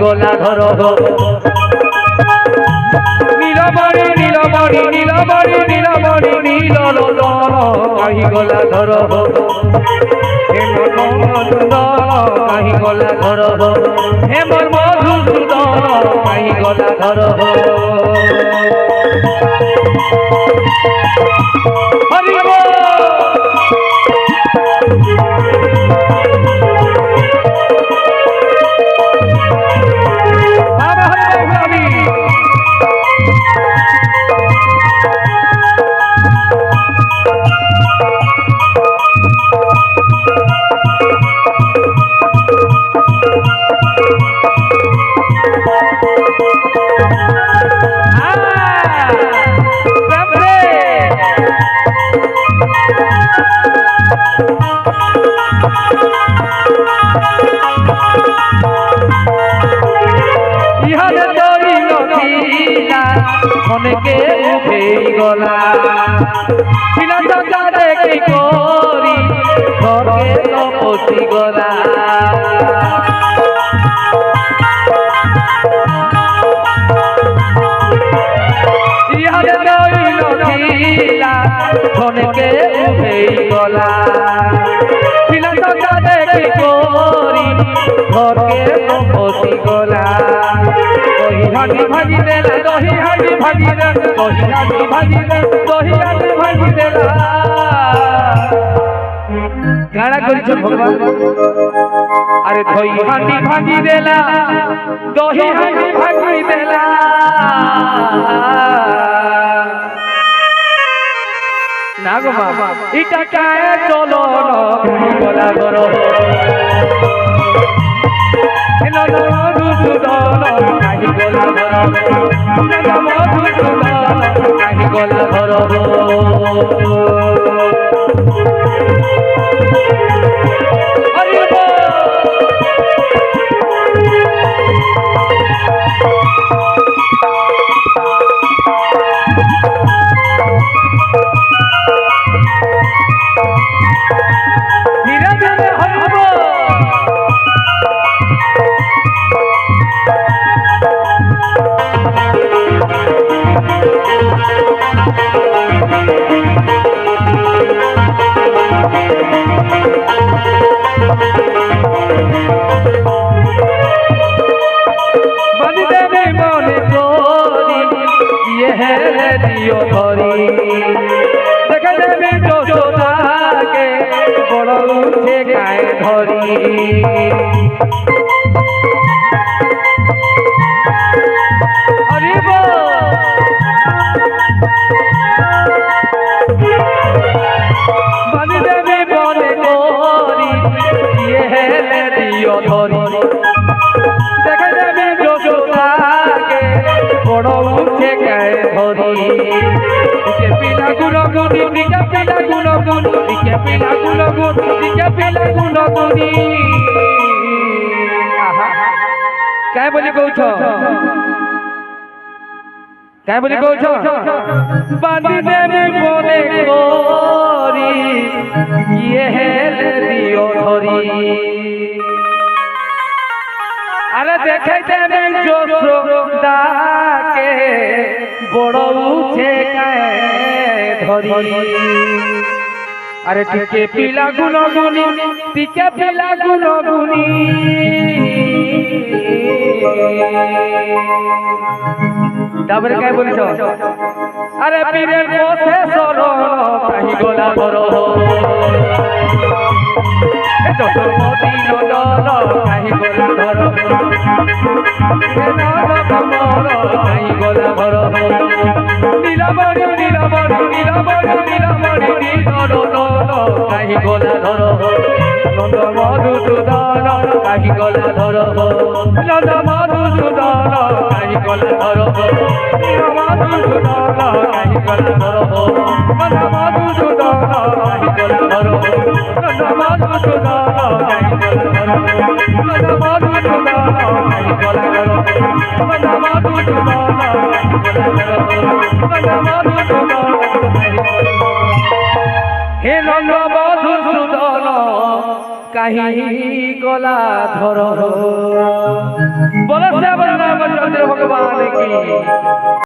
গলা ধরো নীলমণি নীলমণি নীলমণি নীলমণি নীল কাহি গলা ধরো হেমন মধুসূদন কাহি গলা ধরো হেমন মধুসূদন কাহি গলা ধরো হরি বল অনেকে উঠে গলা ছিলা চাচারে কি করি ঘরে পচি গলা ইহারে দইল ছিলা অনেকে উঠে গলা ছিলা চাচারে কি করি ঘরে পচি গলা দহি হাঁড়ি ভাজি দেলা দহি হাঁড়ি ভাজি দেলা দহি হাঁড়ি ভাজি দেলা দহি হাঁড়ি ভাজি দেলা কারা করিছ ভগবান আরে দহি হাঁড়ি ভাজি দেলা দহি হাঁড়ি ভাজি দেলা না গো বাবা এটা কায়ে চলো গলা ধরো মধুসূদন কাহি গলা ধরো মধুসূদন কাহি গলা ধরো হরি বল ধীরে ধীরে হরি বল দিও ধরি দেখে দেবে যশোদাকে বড় উঠে গায়ে ধরি হরি বল বানি দেবে বলে করি হেলে দিও ধরি দেখে দেবে যশোদাকে বড় উঠে গায়ে ধরি দিকে পিলা গুণ গুণি দিকে পিলা গুণ গুণ দিকে পিলা গুণ গুণ দিকে পিলা গুণ গুণি কাই বলি কৌছ কাই বলি কৌছ বাঁধি দেবে বলে করি ইয়ে হেলে দিও ধরি আরে দেখে দেবে যশোদাকে বড় উঠে গায়ে ধরি আরে টিকে পিলা গুণ গুণি টিকে পিলা গুণ গুণি তারপরে কে বলছ আরে পীরের বসে শরণ কাহি গলা ধরো যশোমতি নদন কাহি গলা ধরো কাহি গলা ধরো নীলমণি নীলমণি নীলমণি নীলমণি নীল কাহি গলা ধরো নন্দ মধুসূদন কাহি কাহি গলা ধর নন্দ মধুসূদন কাহি গলা ধর মধুসূদন কাহি গলা ধর নন্দ মধুসূদন কাহি গলা ধর নন্দ মধুসূদন কাহি গলা ধর নন্দ মধুসূদন কাহি গলা ধর নন্দ মধুসূদন হে নন্দ মধুসূদন কাহি গলা ধর বল শ্যাম রামচন্দ্র ভগবান কি